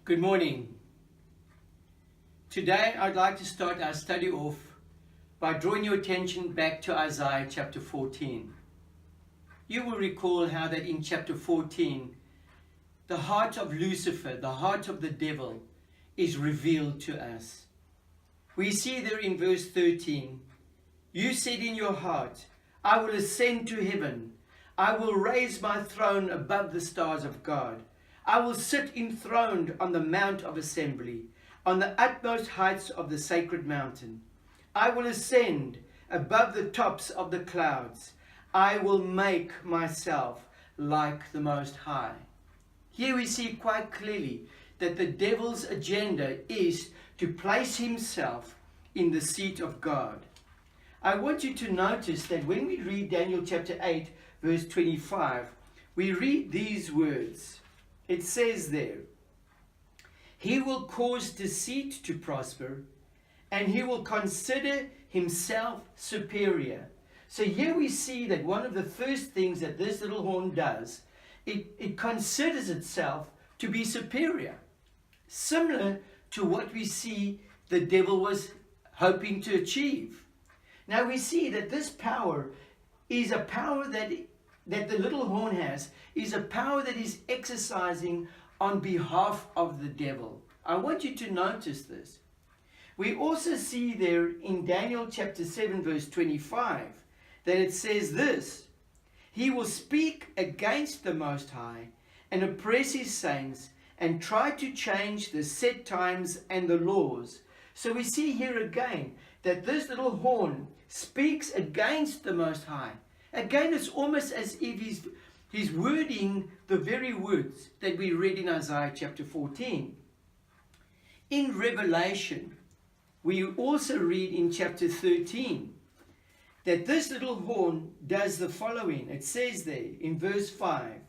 Good morning. Today I'd like to start our study off by drawing your attention back to Isaiah chapter 14. You will recall how that in chapter 14, the heart of Lucifer, the heart of the devil, is revealed to us. We see there in verse 13, "You said in your heart, I will ascend to heaven. I will raise my throne above the stars of God. I will sit enthroned on the mount of assembly, on the utmost heights of the sacred mountain. I will ascend above the tops of the clouds. I will make myself like the Most High." Here we see quite clearly that the devil's agenda is to place himself in the seat of God. I want you to notice that when we read Daniel chapter 8, verse 25, we read these words. It says there, "He will cause deceit to prosper, and he will consider himself superior." So here we see that one of the first things that this little horn does, it considers itself to be superior. Similar to what we see the devil was hoping to achieve. Now we see that this power is a power that the little horn has, is a power that is exercising on behalf of the devil. I want you to notice this. We also see there in Daniel chapter 7 verse 25 that it says this, "He will speak against the Most High and oppress his saints and try to change the set times and the laws." So we see here again that this little horn speaks against the Most High. Again, it's almost as if he's wording the very words that we read in Isaiah chapter 14. In Revelation, we also read in chapter 13 that this little horn does the following. It says there in verse 5,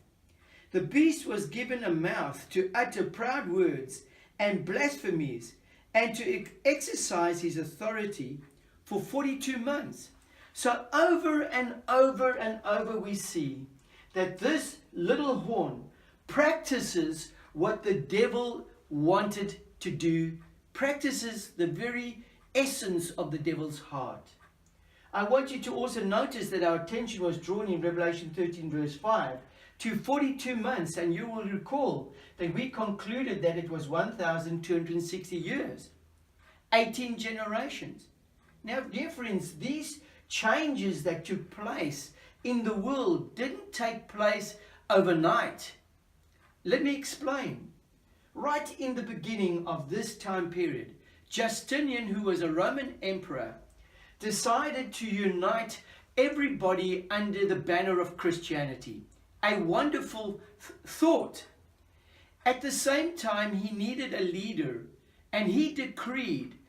"The beast was given a mouth to utter proud words and blasphemies, and to exercise his authority for 42 months. So over and over and over we see that this little horn practices what the devil wanted to do, practices the very essence of the devil's heart. I want you to also notice that our attention was drawn in Revelation 13 verse 5 to 42 months, and you will recall that we concluded that it was 1,260 years, 18 generations. Now, dear friends, these changes that took place in the world didn't take place overnight. Let me explain. Right in the beginning of this time period, Justinian, who was a Roman emperor, decided to unite everybody under the banner of Christianity. A wonderful thought. At the same time, he needed a leader, and he decreed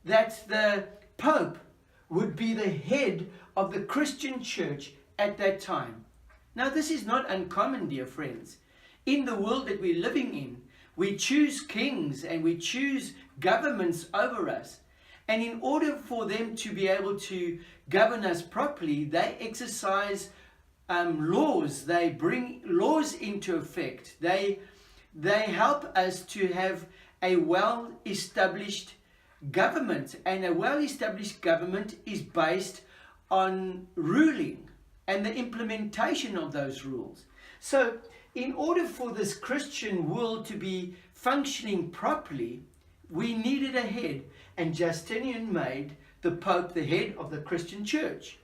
that the Pope would be the head of the Christian church at that time. Now, this is not uncommon, dear friends. In the world that we're living in, we choose kings and we choose governments over us. And in order for them to be able to govern us properly, they exercise laws. They bring laws into effect. They help us to have a well-established government, and a well-established government is based on ruling and the implementation of those rules. So in order for this Christian world to be functioning properly, we needed a head, and Justinian made the Pope the head of the Christian church.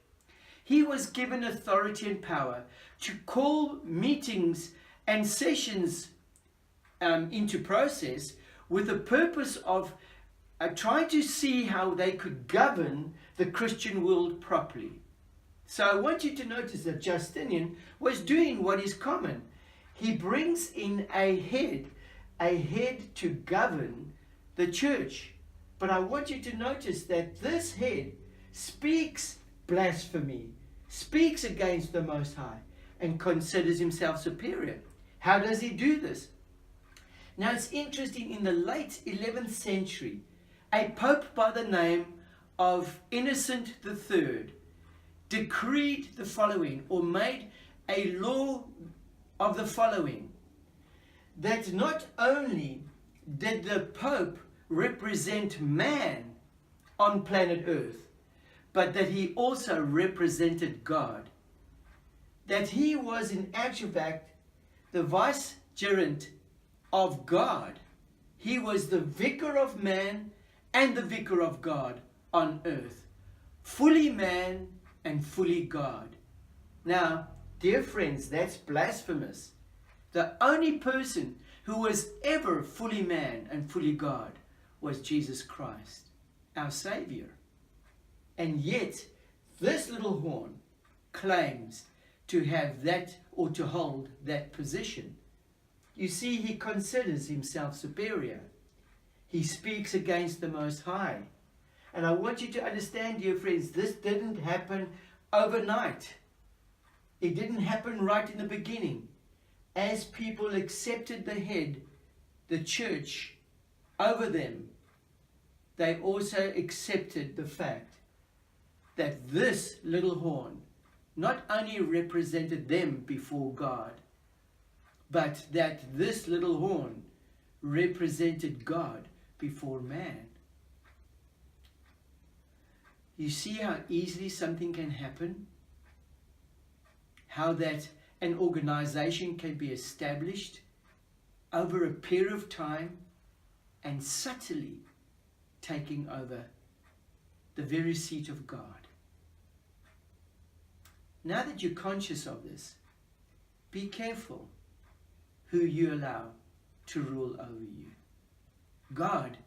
He was given authority and power to call meetings and sessions into process with the purpose of trying to see how they could govern the Christian world properly. So I want you to notice that Justinian was doing what is common. He brings in a head to govern the church. But I want you to notice that this head speaks blasphemy, speaks against the Most High, and considers himself superior. How does he do this? Now it's interesting, in the late 11th century, a pope by the name of Innocent III decreed the following, or made a law of the following, that not only did the Pope represent man on planet Earth, but that he also represented God. That he was in actual fact the vicegerent of God. He was the vicar of man and the vicar of God on earth. Fully man and fully God. Now, dear friends, that's blasphemous. The only person who was ever fully man and fully God was Jesus Christ, our Savior. And yet, this little horn claims to have that, or to hold that position. You see, he considers himself superior. He speaks against the Most High. And I want you to understand, dear friends, this didn't happen overnight. It didn't happen right in the beginning. As people accepted the head, the church, over them, they also accepted the fact that this little horn not only represented them before God, but that this little horn represented God before man. You see how easily something can happen? How that an organization can be established over a period of time and subtly taking over the very seat of God. Now that you're conscious of this, be careful who you allow to rule over you. God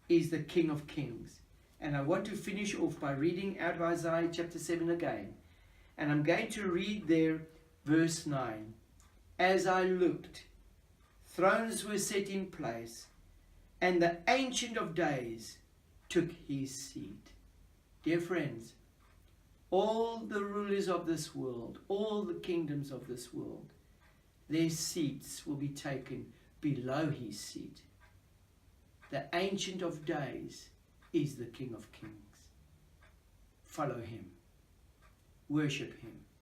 is the King of Kings. And I want to finish off by reading out of Isaiah chapter 7 again. And I'm going to read there verse 9. As I looked, thrones were set in place, and the Ancient of Days took his seat. Dear friends, all the rulers of this world, all the kingdoms of this world, their seats will be taken below his seat. The Ancient of Days is the King of Kings. Follow him. Worship him.